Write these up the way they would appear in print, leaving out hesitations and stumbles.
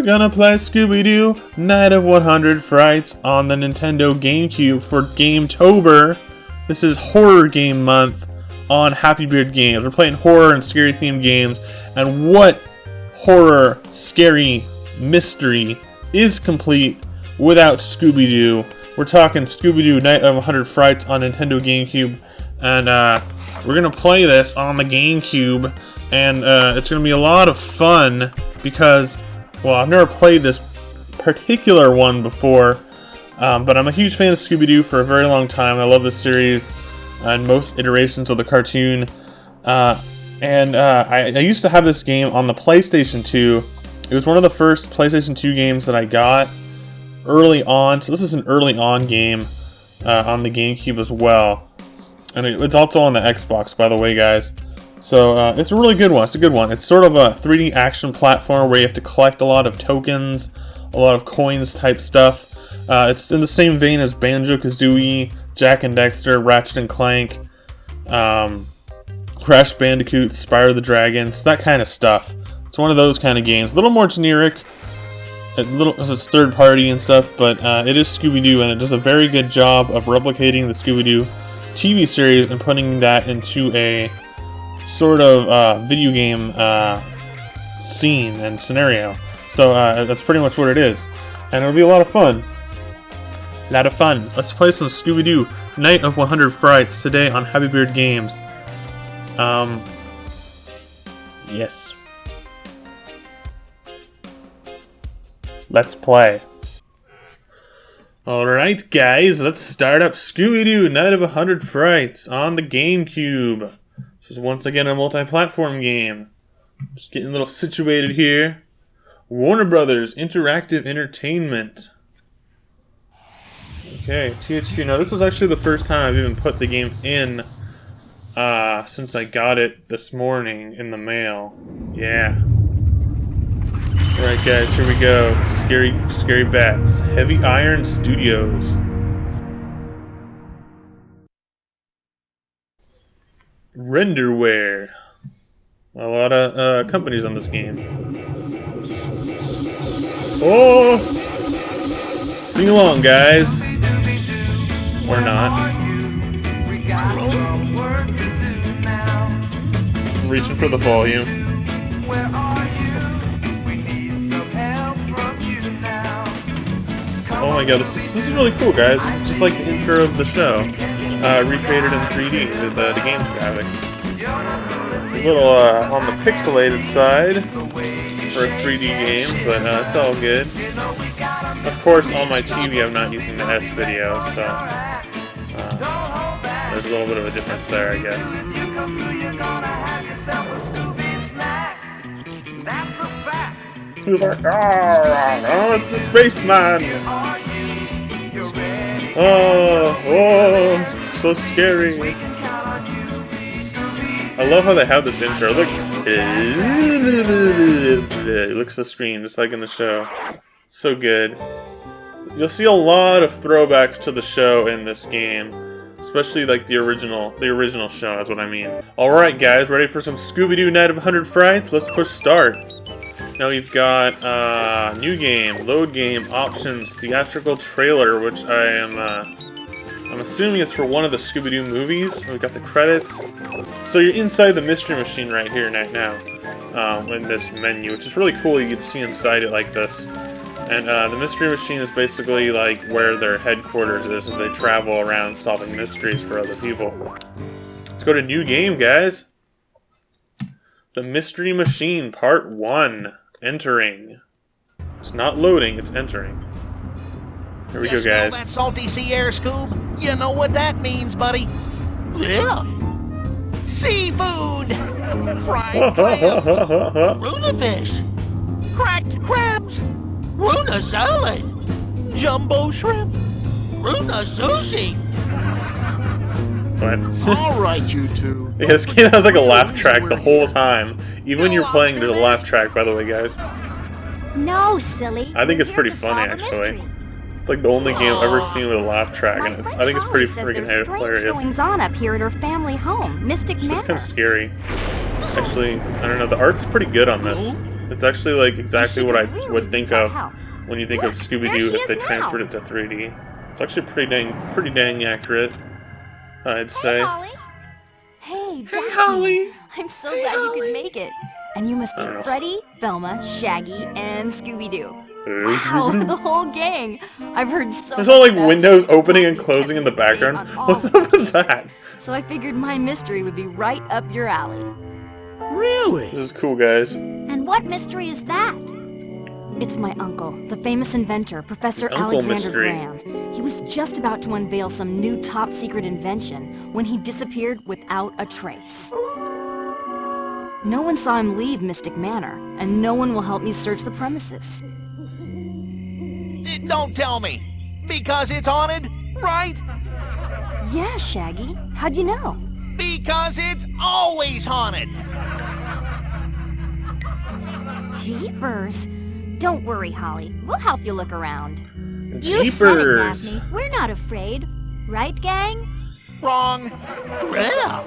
gonna play Scooby-Doo Night of 100 Frights on the Nintendo GameCube for GameTober. This is horror game month on Happy Beard Games. We're playing horror and scary themed games, and what horror, scary mystery is complete without Scooby-Doo? We're talking Scooby-Doo Night of 100 Frights on Nintendo GameCube, and we're gonna play this on the GameCube, and it's gonna be a lot of fun because, well, I've never played this particular one before, but I'm a huge fan of Scooby-Doo for a very long time. I love this series and most iterations of the cartoon, and I used to have this game on the PlayStation 2. It was one of the first PlayStation 2 games that I got early on, so this is an early on game on the GameCube as well. And it's also on the Xbox, by the way, guys. So it's a really good one. It's a good one. It's sort of a 3D action platform where you have to collect a lot of tokens, a lot of coins type stuff. It's in the same vein as Banjo-Kazooie, Jak and Daxter, Ratchet and Clank, Crash Bandicoot, Spyro the Dragons, that kind of stuff. It's one of those kind of games. A little more generic, because it's third party and stuff, but it is Scooby-Doo, and it does a very good job of replicating the Scooby-Doo TV series and putting that into a sort of video game scene and scenario. So that's pretty much what it is, and it'll be a lot of fun. Let's play some Scooby-Doo Night of 100 Frights today on Happy Beard Games. Yes. Let's play. Alright guys, let's start up Scooby-Doo Night of 100 Frights on the GameCube. This is once again a multi-platform game. Just getting a little situated here. Warner Brothers Interactive Entertainment. Okay, THQ. Now this is actually the first time I've even put the game in since I got it this morning in the mail. Yeah. Alright guys, here we go. Scary Bats. Heavy Iron Studios. Renderware. A lot of companies on this game. Oh! Sing along, guys. Or not. I'm reaching for the volume. Oh my god, this is really cool, guys. It's just like the intro of the show, recreated in 3D with the game's graphics. It's a little on the pixelated side for a 3D game, but it's all good. Of course, on my TV, I'm not using the S video, so there's a little bit of a difference there, I guess. He's like, oh, it's the spaceman! Oh, so scary. I love how they have this intro. Look, it looks the screen, just like in the show. So good. You'll see a lot of throwbacks to the show in this game. Especially like the original show, that's what I mean. Alright guys, ready for some Scooby-Doo Night of 100 Frights? Let's push start. Now we've got new game, load game, options, theatrical trailer, which I'm assuming it's for one of the Scooby-Doo movies. We've got the credits. So you're inside the Mystery Machine right here right now, in this menu, which is really cool. You can see inside it like this. And the Mystery Machine is basically like where their headquarters is as they travel around solving mysteries for other people. Let's go to new game, guys. The Mystery Machine Part 1. Entering. It's not loading, it's entering. Here we go, guys. That salty sea air, Scoob? You know what that means, buddy. Yeah. Seafood! Fried clams! Tuna fish! Cracked crabs! Tuna salad! Jumbo shrimp! Tuna sushi! What? Alright, you two. Yeah, this game has like a laugh track the whole time. Even when you're playing, there's a laugh track, by the way, guys. No, silly. I think it's pretty funny, actually. It's like the only game I've ever seen with a laugh track, and I think it's pretty freaking hilarious. Goings on up here at her family home, Mystic It's just Manor. kind of scary. Actually, I don't know, the art's pretty good on this. It's actually like exactly what I really would use think inside of help. when you think of Look, Scooby-Doo there she if they is now. transferred it to 3D. It's actually pretty dang accurate, I'd Hey, say. Holly. Hey, Hey, Daphne. Holly. I'm so Hey, glad Holly. you could make it. And you must I don't be know. Freddy, Velma, Shaggy, and Scooby-Doo. Hey, Wow, Scooby-Doo. the whole gang. I've heard so There's much all like about windows you. opening and Daphne's closing in the kept me up to date background. on all What's of your up with cases. that? So I figured my mystery would be right up your alley. Really? This is cool, guys. And what mystery is that? It's my uncle, the famous inventor, Professor Uncle Alexander mystery. Graham. He was just about to unveil some new top-secret invention when he disappeared without a trace. No one saw him leave Mystic Manor, and no one will help me search the premises. Don't tell me. Because it's haunted, right? Yeah, Shaggy. How'd you know? Because it's always haunted. Jeepers. Don't worry, Holly. We'll help you look around. You said it, Jeepers. Daphne. We're not afraid. Right, gang? Wrong. Yeah.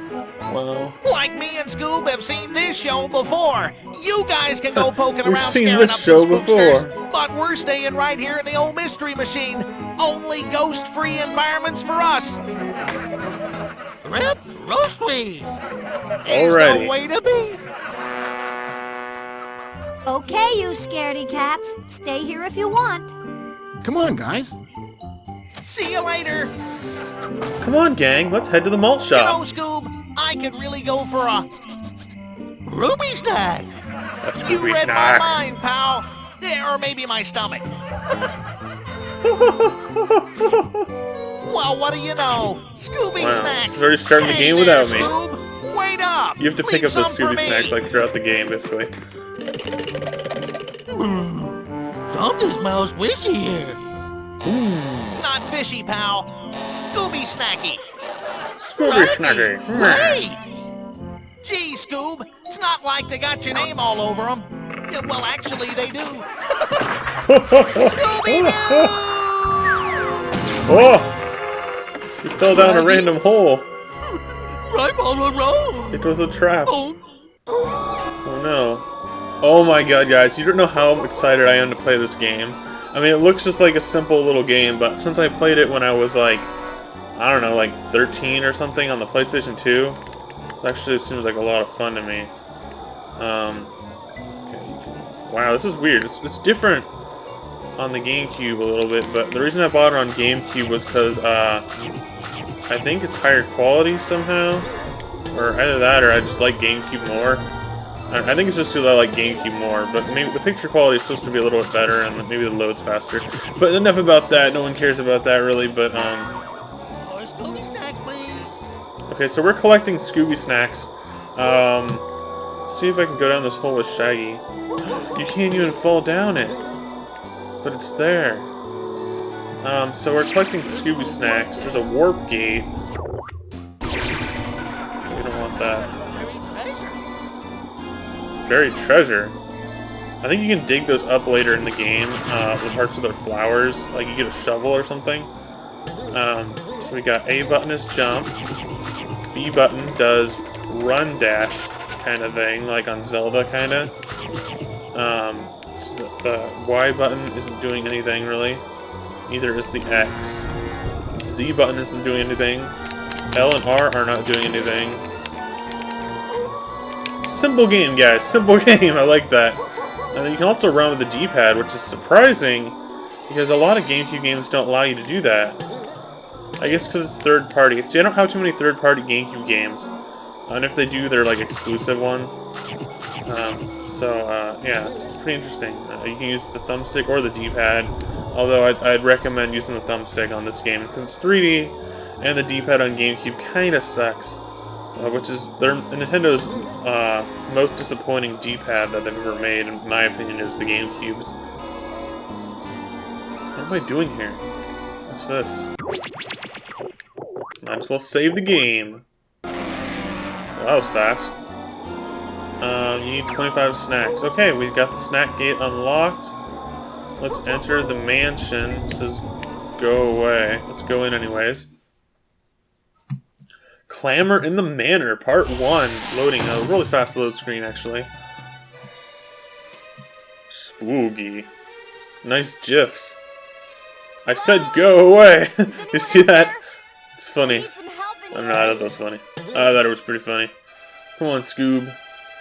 Well, Like me and Scoob have seen this show before. You guys can go poking We've around seen scaring this up show some before. spooksters, but we're staying right here in the old mystery machine. Only ghost-free environments for us. Rip roastery. Is Alrighty. the way to be. Okay, you scaredy cats. Stay here if you want. Come on, guys. See you later. come on, gang. Let's head to the malt You know, shop. Scoob, I could really go for a ruby snack. That's You Scooby read snack. my mind, pal. Yeah, or maybe my stomach. Well, what do you know? Scooby Wow, snacks. it's already starting the Hey game there, without me. Scoob. Wait up. You have to pick Leave up those some for Scooby me. snacks like throughout the game, basically. Something smells fishy here. Not fishy, pal. Scooby snacky. Scooby Righty. snacky. Right. Gee, Scoob, it's not like they got your name all over them. Yeah, well, actually, they do. Scooby-Doo! Oh! You fell down a random hole. I'm on a roll. It was a trap. Oh, Oh no. Oh my god, guys. You don't know how excited I am to play this game. I mean, it looks just like a simple little game, but since I played it when I was like, I don't know, like 13 or something on the PlayStation 2, it actually seems like a lot of fun to me. Okay. Wow, this is weird. It's different on the GameCube a little bit, but the reason I bought it on GameCube was because I think it's higher quality somehow, or either that or I just like GameCube more. I think it's just because I like GameCube more, but maybe the picture quality is supposed to be a little bit better and maybe the load's faster. But enough about that, no one cares about that really, but more Scooby snacks, please. okay, so we're collecting Scooby snacks. Let's see if I can go down this hole with Shaggy. You can't even fall down it, but it's there. So we're collecting Scooby snacks. There's a warp gate. We don't want that. Buried treasure. I think you can dig those up later in the game. The parts with their flowers, like you get a shovel or something. So we got A button is jump. B button does run dash kind of thing, like on Zelda kind of. So the Y button isn't doing anything really. Neither is the X. Z button isn't doing anything. L and R are not doing anything. Simple game, guys. Simple game. I like that. And then you can also run with the D-pad, which is surprising because a lot of GameCube games don't allow you to do that. I guess because it's third-party. See, I don't have too many third-party GameCube games. And if they do, they're like exclusive ones. Yeah, it's pretty interesting. You can use the thumbstick or the D-pad. Although I'd recommend using the thumbstick on this game because it's 3D and the D-pad on GameCube kind of sucks. Which is Nintendo's most disappointing D-pad that they've ever made, in my opinion, is the GameCube's. What am I doing here? What's this? Might as well save the game. Well, that was fast. You need 25 snacks. Okay, we've got the snack gate unlocked. Let's enter the mansion. It says go away. Let's go in anyways. Clamor in the Manor, Part 1. Loading a really fast load screen, actually. spooky. Nice gifs. I said go away! You see that? It's funny. I don't know, I thought that was funny. I thought it was pretty funny. Come on, Scoob.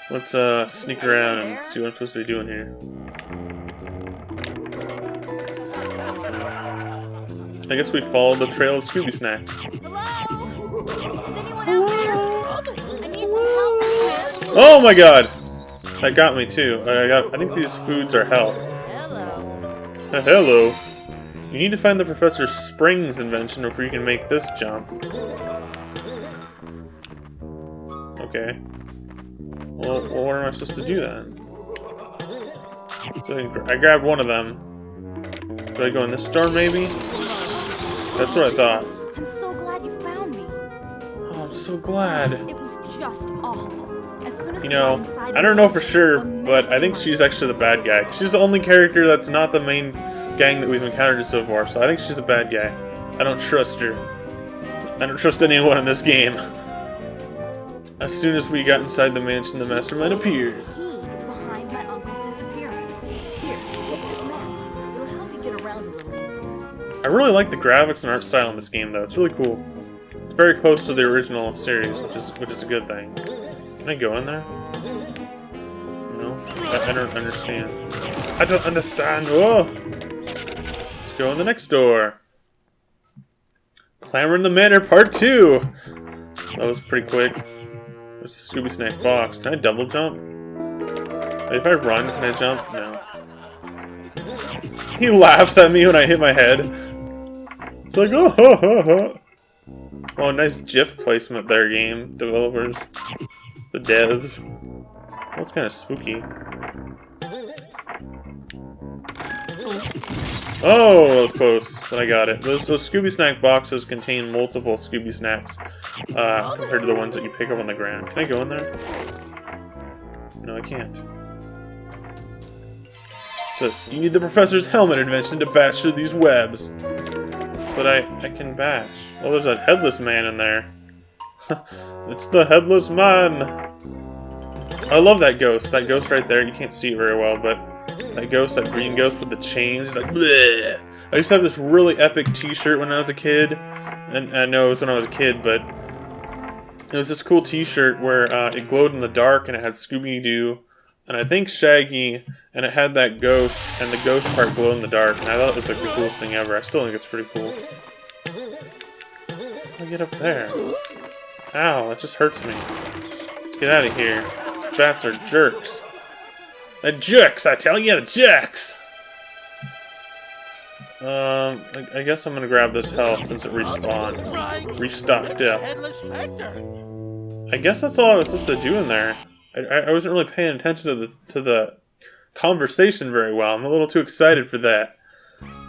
Let's sneak around and see what I'm supposed to be doing here. I guess we followed the trail of Scooby snacks. Hello? Is anyone out there? I need some help. Oh my god! That got me too. I think these foods are health. Hello. Hello. You need to find the Professor Spring's invention before you can make this jump. Okay. Well, what am I supposed to do then? I grabbed one of them. Do I go in this door maybe? That's what I thought. I'm so glad you found me. Oh, I'm so glad. It was just awful. As soon as You we got know, inside I don't know for sure, but I think she's actually the bad guy. She's the only character that's not the main gang that we've encountered so far, so I think she's a bad guy. I don't trust her. I don't trust anyone in this game. As soon as we got inside the mansion, the mastermind appeared. He is behind my uncle's disappearance. Here, take this map. It'll help you get around a little easier. I really like the graphics and art style in this game, though. It's really cool. It's very close to the original series, which is a good thing. Can I go in there? No, I don't understand. I don't understand. Whoa! Let's go in the next door. Clamor in the Manor Part 2. That was pretty quick. There's a Scooby Snack box. Can I double jump? Wait, if I run, can I jump? No. He laughs at me when I hit my head. It's like, oh, ha, ha, ha. Oh, nice GIF placement there, game developers. The devs. That's kind of spooky. Oh, that was close, but I got it. Those Scooby Snack boxes contain multiple Scooby Snacks compared to the ones that you pick up on the ground. Can I go in there? No, I can't. It says, you need the Professor's helmet invention to batch through these webs. But I can batch. Oh, there's a headless man in there. It's the headless man. I love that ghost. That ghost right there. You can't see it very well, but that ghost, that green ghost with the chains, he's like, bleh. I used to have this really epic t-shirt when I was a kid. And I know it was when I was a kid, but it was this cool t-shirt where it glowed in the dark and it had Scooby-Doo and I think Shaggy, and it had that ghost, and the ghost part glowed in the dark, and I thought it was like the coolest thing ever. I still think it's pretty cool. How do I get up there? Ow, that just hurts me. Let's get out of here. These bats are jerks. They're jerks, I tell you, they're jerks! I guess I'm gonna grab this health since it respawned. Restocked up. I guess that's all I was supposed to do in there. I wasn't really paying attention to the conversation very well. I'm a little too excited for that.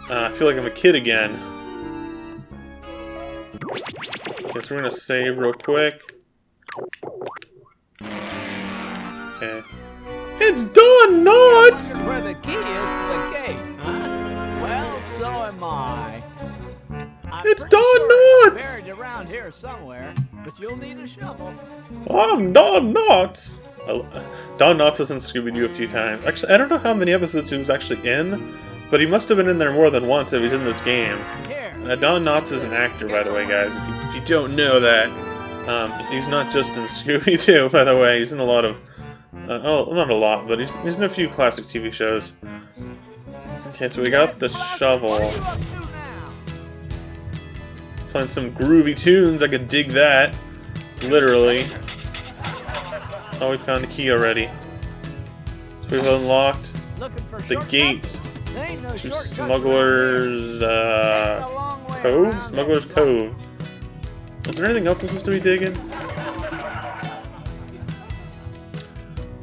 I feel like I'm a kid again. Okay, so we're gonna save real quick. Okay. It's done, nuts! Where the key is to the gate, huh? Well, so am I. It's Don Nuts! Buried around here somewhere, but you'll need a shovel. I'm Don Nuts! Don Knotts was in Scooby-Doo a few times. Actually, I don't know how many episodes he was actually in, but he must have been in there more than once if he's in this game. Don Knotts is an actor, by the way, guys. If you don't know that, he's not just in Scooby-Doo, by the way. He's in a lot of... not a lot, but he's in a few classic TV shows. Okay, so we got the shovel. Playing some groovy tunes, I could dig that. Literally. Oh, we found a key already. So we've unlocked the gate to Smuggler's Cove? Smuggler's Cove. Is there anything else I'm supposed to be digging?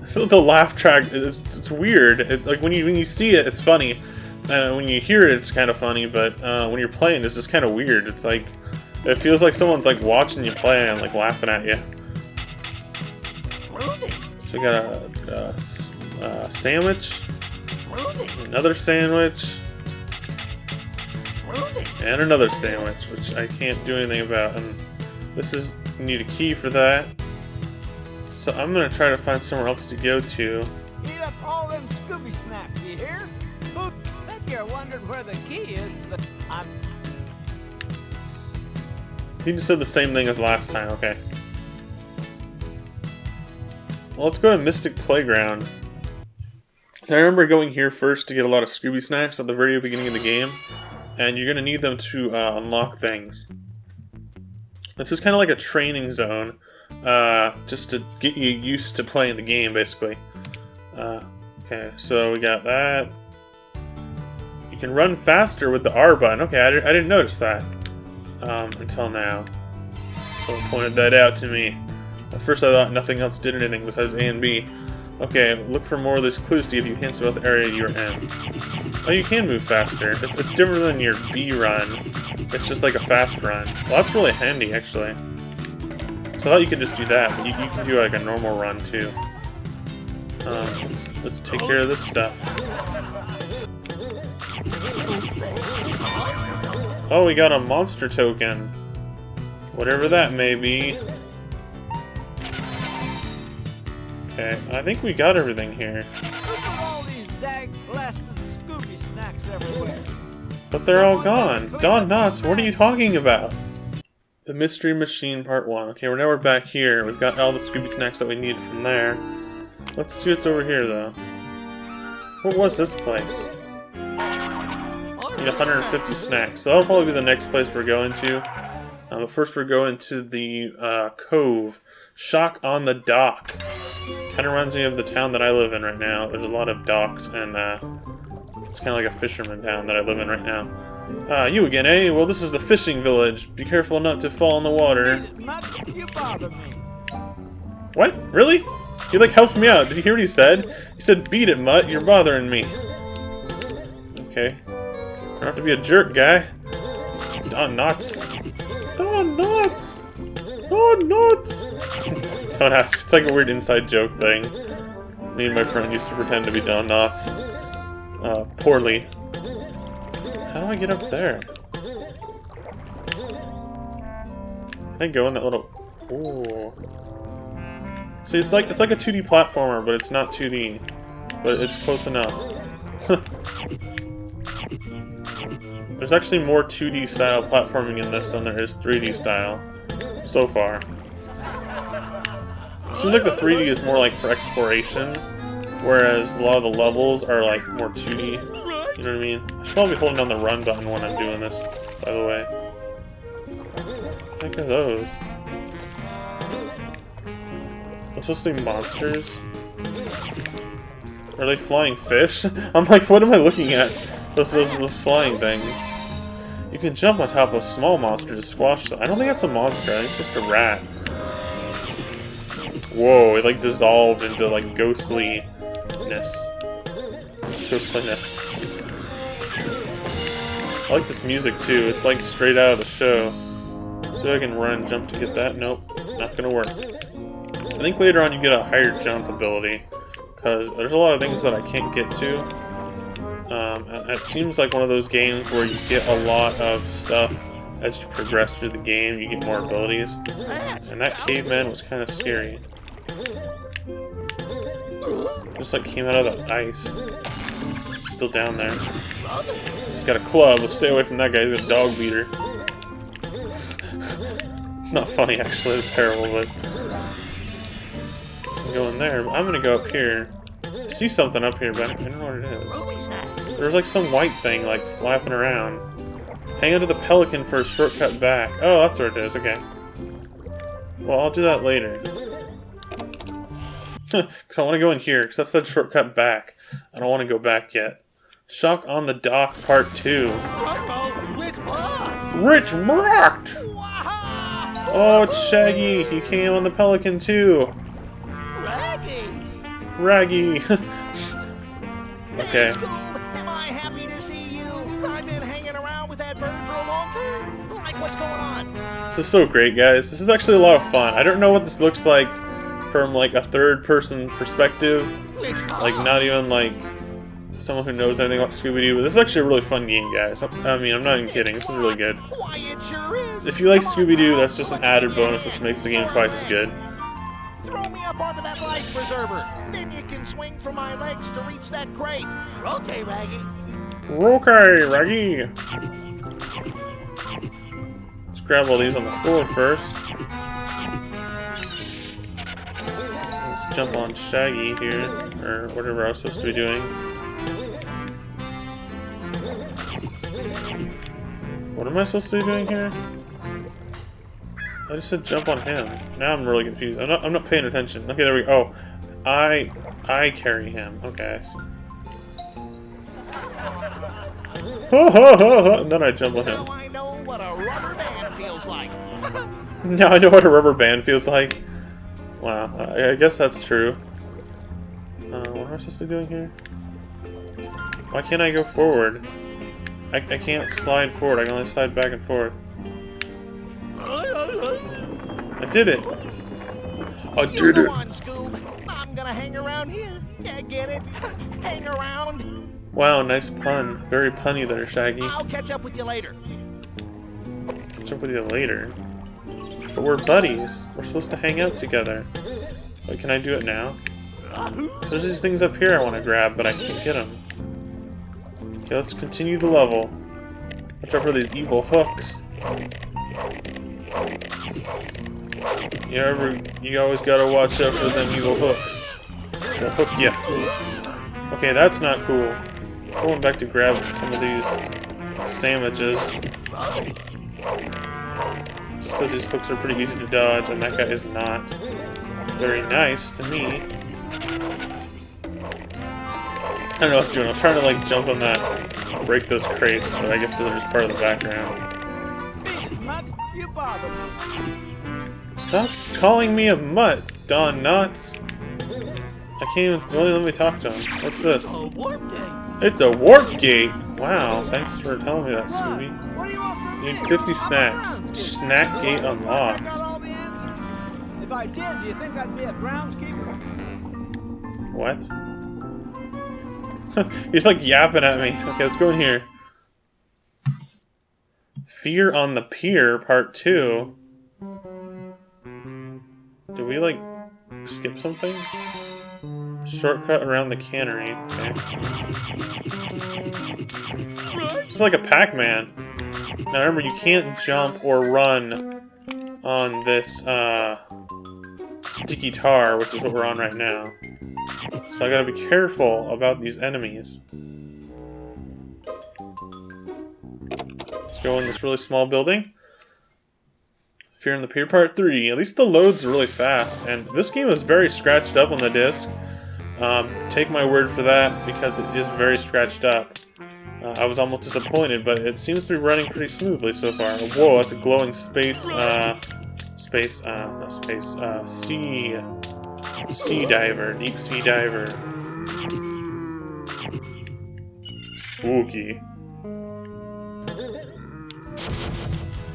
I feel like the laugh track, it's weird. Like when you see it, it's funny. When you hear it, it's kind of funny, but when you're playing, it's just kind of weird. It's like, it feels like someone's like watching you play and like laughing at you. So we got a sandwich, another sandwich, and another sandwich, which I can't do anything about. And this is, you need a key for that. So I'm gonna try to find somewhere else to go to. up all them Scooby snacks, you hear? Food. Bet you're wondering where the key is to the... He just said the same thing as last time, okay. Well, let's go to Mystic Playground. I remember going here first to get a lot of Scooby snacks at the very beginning of the game, and you're going to need them to unlock things. This is kind of like a training zone, just to get you used to playing the game, basically. Okay, so we got that. You can run faster with the R button. Okay, I didn't notice that until now. Someone pointed that out to me. At first I thought nothing else did anything besides A and B. Okay, look for more of these clues to give you hints about the area you're in. Oh, you can move faster. It's different than your B run. It's just like a fast run. Well, that's really handy, actually. So I thought you could just do that, but you can do like a normal run, too. Let's take care of this stuff. Oh, we got a monster token. Whatever that may be. Okay, I think we got everything here. Look at all these dag blasted Scooby snacks everywhere. But they're all gone. Don Knotts, what are you talking about? The Mystery Machine Part 1. Okay, now we're back here. We've got all the Scooby snacks that we need from there. Let's see what's over here, though. What was this place? Need 150 snacks. So that'll probably be the next place we're going to. But first we're going to the Cove. Shock on the Dock. Kind of reminds me of the town that I live in right now. There's a lot of docks, and it's kind of like a fisherman town that I live in right now. You again, eh? Well, this is the fishing village. Be careful not to fall in the water. You bother me. What? Really? He like helps me out. Did you hear what he said? He said, "Beat it, Mutt. You're bothering me." Okay. Don't have to be a jerk, guy. Don Knotts. Don Knotts. Don Knotts. Don't ask. It's like a weird inside joke thing. Me and my friend used to pretend to be Don Knotts. Poorly. How do I get up there? Can I go in that little... Ooh. See, it's like a 2D platformer, but it's not 2D. But it's close enough. There's actually more 2D style platforming in this than there is 3D style. So far. It seems like the 3D is more like for exploration, whereas a lot of the levels are like more 2D. You know what I mean? I should probably be holding down the run button when I'm doing this, by the way. What the heck are those? Are those supposed to be monsters? Are they flying fish? I'm like, what am I looking at? Those flying things. You can jump on top of a small monster to squash them. I don't think that's a monster, I think it's just a rat. Whoa, it like dissolved into like ghostliness. Ghostliness. I like this music too, it's like straight out of the show. See if I can run and jump to get that. Nope, not gonna work. I think later on you get a higher jump ability, because there's a lot of things that I can't get to. And it seems like one of those games where you get a lot of stuff as you progress through the game, you get more abilities. And that caveman was kind of scary. Just like came out of the ice. Still down there. He's got a club. Let's stay away from that guy. He's got a dog beater. It's not funny actually, it's terrible, but I'm going there. I'm gonna go up here. I see something up here, but I don't know what it is. There's like some white thing like flapping around. Hang onto the pelican for a shortcut back. Oh, that's where it is, okay. Well, I'll do that later. Because I want to go in here, because that's the shortcut back. I don't want to go back yet. Shock on the Dock Part 2. Rich Brock! Oh, it's Shaggy. He came on the pelican too. Raggy. Okay. Am I happy to see you? I've been hanging around with that bird for a long time. Like, what's going on? This is so great, guys. This is actually a lot of fun. I don't know what this looks like from like a third-person perspective. Like, not even like someone who knows anything about Scooby-Doo, but this is actually a really fun game, guys. I mean, I'm not even kidding. This is really good. Why, it sure is. If you like Scooby-Doo, that's just an added bonus which makes the game twice as good. Throw me me up onto that life preserver. Then you can swing from my legs to reach that crate. Okay, Raggy. Okay, Raggy. Let's grab all these on the floor first. Let's jump on Shaggy here, or whatever I was supposed to be doing. What am I supposed to be doing here? I just said jump on him. Now I'm really confused. I'm not paying attention. Okay, there we go. Oh, I carry him. Okay. And then I jump on him. Now I know what a rubber band feels like. Now I know what a rubber band feels like. Wow, I guess that's true. What am I supposed to be doing here? Why can't I go forward? I can't slide forward. I can only slide back and forth. I did it. I did it. Go on, Scoob. I'm gonna hang around here. Yeah, get it? Hang around. Wow, nice pun. Very punny there, Shaggy. I'll catch up with you later. Catch up with you later. But we're buddies. We're supposed to hang out together. Wait, can I do it now? So there's these things up here I want to grab, but I can't get them. Okay, let's continue the level. Watch out for these evil hooks. You always gotta watch out for them evil hooks. They'll hook ya. Okay, that's not cool. Going back to grab some of these sandwiches. Just because these hooks are pretty easy to dodge, and that guy is not. Very nice to me. I don't know what to do. I'm trying to like jump on that, break those crates, but I guess they're just part of the background. You bother me. Stop calling me a mutt, Don Nuts. I can't even really let me talk to him. What's this? A warp gate. It's a warp gate. Wow, thanks for telling me that, Scooby. What do you want from me? Need 50 snacks. Snack gate I unlocked. got all the answers. If I did, do you think I'd be a groundskeeper? What? He's like yapping at me. Okay, let's go in here. Fear on the Pier, Part 2. Did we, like, skip something? Shortcut around the cannery. Okay. It's like a Pac-Man. Now remember, you can't jump or run on this, sticky tar, which is what we're on right now. So I gotta be careful about these enemies. Let's go in this really small building. Fear on the Pier Part 3. At least the loads are really fast, and this game is very scratched up on the disc. Take my word for that, because it is very scratched up. I was almost disappointed, but it seems to be running pretty smoothly so far. Whoa, that's a glowing sea diver, deep sea diver. Spooky.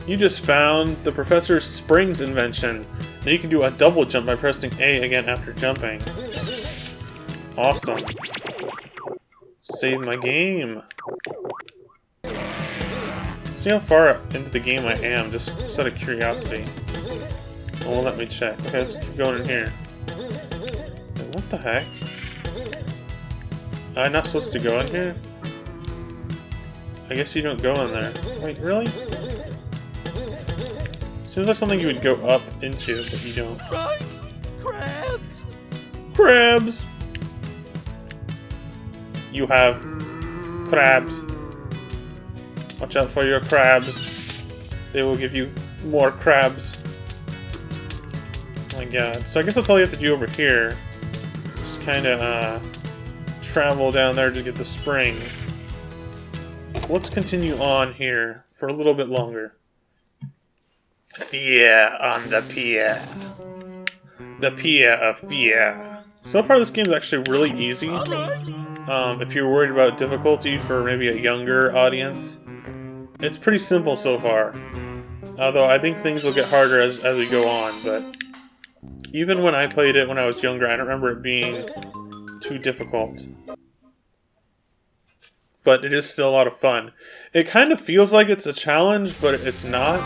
You just found the Professor's Springs invention. Now you can do a double jump by pressing A again after jumping. Awesome. Save my game. See how far into the game I am, just out of curiosity. It won't let me check. Okay, let's keep going in here. Wait, what the heck? I'm not supposed to go in here? I guess you don't go in there. Wait, really? Seems like something you would go up into, but you don't. Right? Crabs! Crabs! You have crabs. Watch out for your crabs. They will give you more crabs. Oh my god. So I guess that's all you have to do over here. Just kind of travel down there to get the springs. Let's continue on here for a little bit longer. Fear on the Pier. The Pier of Fear. So far this game is actually really easy. If you're worried about difficulty for maybe a younger audience, it's pretty simple so far. Although I think things will get harder as we go on, but even when I played it when I was younger, I don't remember it being too difficult. But it is still a lot of fun. It kind of feels like it's a challenge, but it's not.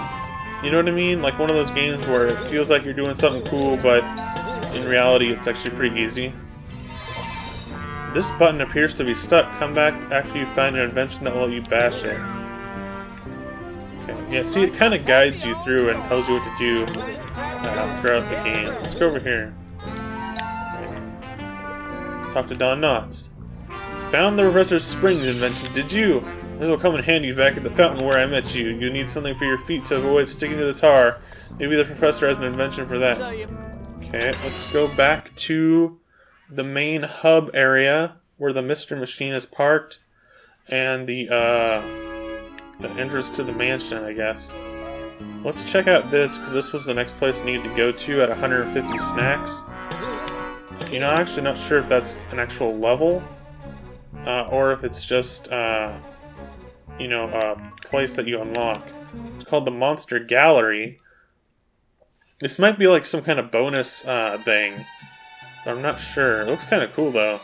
You know what I mean? Like one of those games where it feels like you're doing something cool, but in reality it's actually pretty easy. This button appears to be stuck. Come back after you find an invention that will let you bash it. Okay, yeah, see, it kind of guides you through and tells you what to do throughout the game. Let's go over here. Okay. Let's talk to Don Knotts. Found the Professor Springs invention, did you? This will come in handy back at the fountain where I met you. You need something for your feet to avoid sticking to the tar. Maybe the professor has an invention for that. Okay, let's go back to the main hub area where the Mr. Machine is parked and the entrance to the mansion, I guess. Let's check out this, because this was the next place I needed to go to at 150 snacks. You know, I'm actually not sure if that's an actual level or if it's just you know, a place that you unlock. It's called the Monster Gallery. This might be like some kind of bonus thing. I'm not sure. It looks kind of cool though.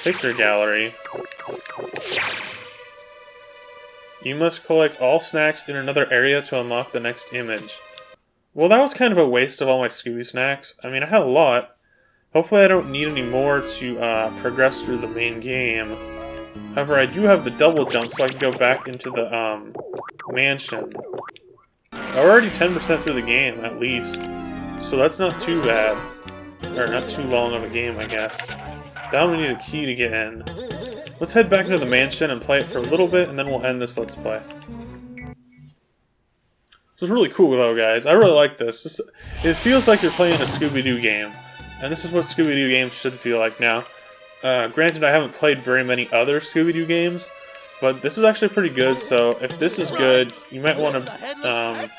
Picture gallery. You must collect all snacks in another area to unlock the next image. Well, that was kind of a waste of all my Scooby snacks. I mean, I had a lot. Hopefully I don't need any more to progress through the main game. However, I do have the double jump, so I can go back into the mansion. I'm already 10% through the game, at least. So that's not too bad. Or not too long of a game, I guess. Now we need a key to get in. Let's head back into the mansion and play it for a little bit, and then we'll end this Let's Play. This is really cool, though, guys. I really like this. It feels like you're playing a Scooby-Doo game. And this is what Scooby-Doo games should feel like now. Granted, I haven't played very many other Scooby-Doo games, but this is actually pretty good, so if this is good, you might want to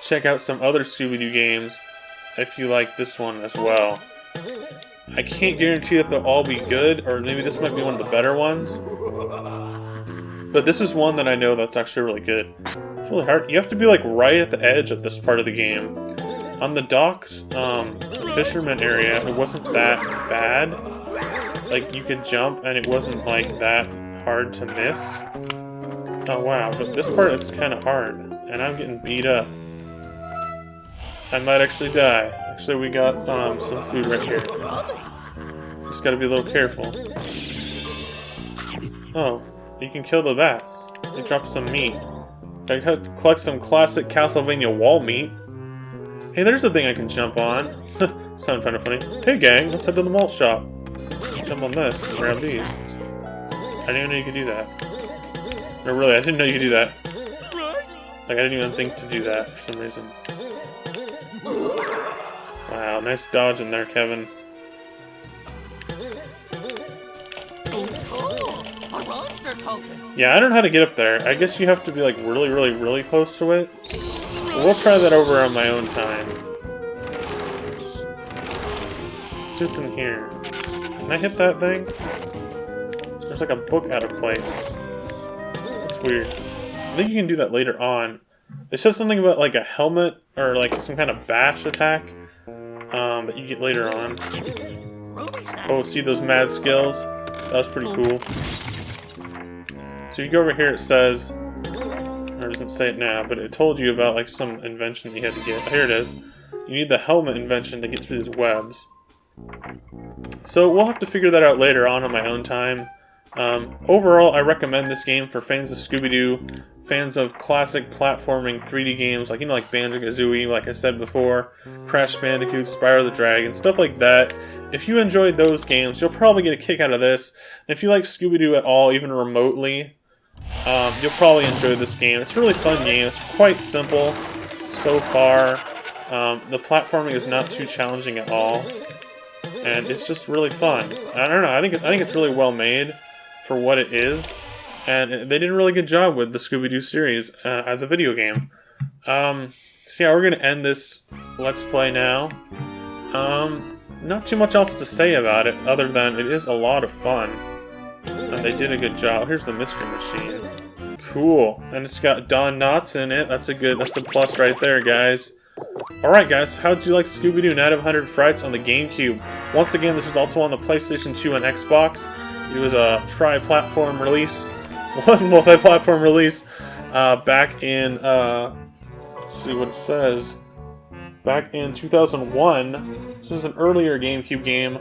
check out some other Scooby-Doo games if you like this one as well. I can't guarantee that they'll all be good, or maybe this might be one of the better ones, but this is one that I know that's actually really good. It's really hard. You have to be like right at the edge of this part of the game. On the docks, the fisherman area, it wasn't that bad. Like, you could jump and it wasn't like that hard to miss. Oh wow, but this part it's kind of hard, and I'm getting beat up. I might actually die. Actually, we got some food right here. Just gotta be a little careful. Oh, you can kill the bats. They drop some meat. I gotta collect some classic Castlevania wall meat. Hey, there's a thing I can jump on. Sound kind of funny. Hey gang, let's head to the malt shop. Jump on this and grab these. I didn't even know you could do that. No, really, I didn't know you could do that. Like, I didn't even think to do that for some reason. Wow, nice dodge in there, Kevin. Yeah, I don't know how to get up there. I guess you have to be like really, really, really close to it. But we'll try that over on my own time. Let's see what's in here. Can I hit that thing? There's like a book out of place. That's weird. I think you can do that later on. They said something about like a helmet or like some kind of bash attack that you get later on. Oh, see those mad skills? That was pretty cool. So you go over here, it says, or it doesn't say it now, but it told you about like some invention that you had to get. Here it is. You need the helmet invention to get through these webs. So we'll have to figure that out later on my own time. Overall, I recommend this game for fans of Scooby-Doo, fans of classic platforming 3D games like, you know, like Banjo-Kazooie, like I said before, Crash Bandicoot, Spyro the Dragon, stuff like that. If you enjoyed those games, you'll probably get a kick out of this. And if you like Scooby-Doo at all, even remotely, you'll probably enjoy this game. It's a really fun game. It's quite simple so far. The platforming is not too challenging at all, and it's just really fun. I don't know. I think it's really well made for what it is, and they did a really good job with the Scooby-Doo series as a video game. So yeah, we're gonna end this Let's Play now. Not too much else to say about it, other than it is a lot of fun, and they did a good job. Here's the Mystery Machine. Cool, and it's got Don Knotts in it. That's a plus right there, guys. Alright guys, how did you like Scooby-Doo Night of 100 Frights on the GameCube? Once again, this is also on the PlayStation 2 and Xbox. It was a tri-platform release, multi-platform release, back in, let's see what it says, back in 2001. This is an earlier GameCube game.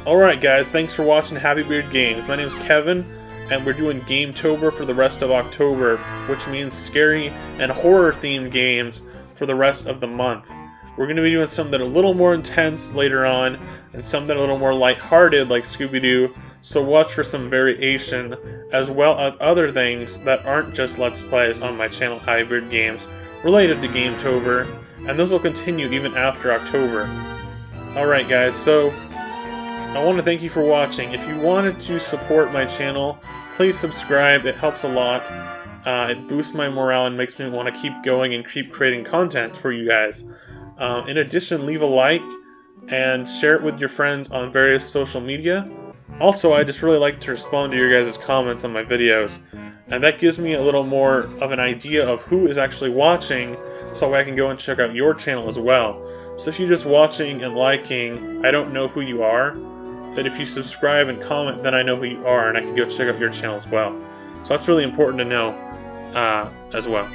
Alright guys, thanks for watching Happy Beard Games. My name is Kevin, and we're doing GameTober for the rest of October, which means scary and horror-themed games for the rest of the month. We're going to be doing some that are a little more intense later on, and some that are a little more lighthearted like Scooby-Doo, so watch for some variation, as well as other things that aren't just Let's Plays on my channel Happy Beard Games related to GameTober, and those will continue even after October. Alright guys, so I want to thank you for watching. If you wanted to support my channel, please subscribe. It helps a lot. It boosts my morale and makes me want to keep going and keep creating content for you guys. In addition, leave a like and share it with your friends on various social media. Also, I just really like to respond to your guys' comments on my videos, and that gives me a little more of an idea of who is actually watching, so I can go and check out your channel as well. So if you're just watching and liking, I don't know who you are, but if you subscribe and comment, then I know who you are, and I can go check out your channel as well. So that's really important to know as well.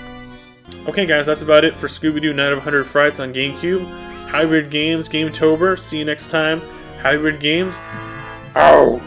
Okay guys, that's about it for Scooby-Doo Night of 100 Frights on GameCube. Happy Beard Games, GameTober. See you next time. Happy Beard Games, out!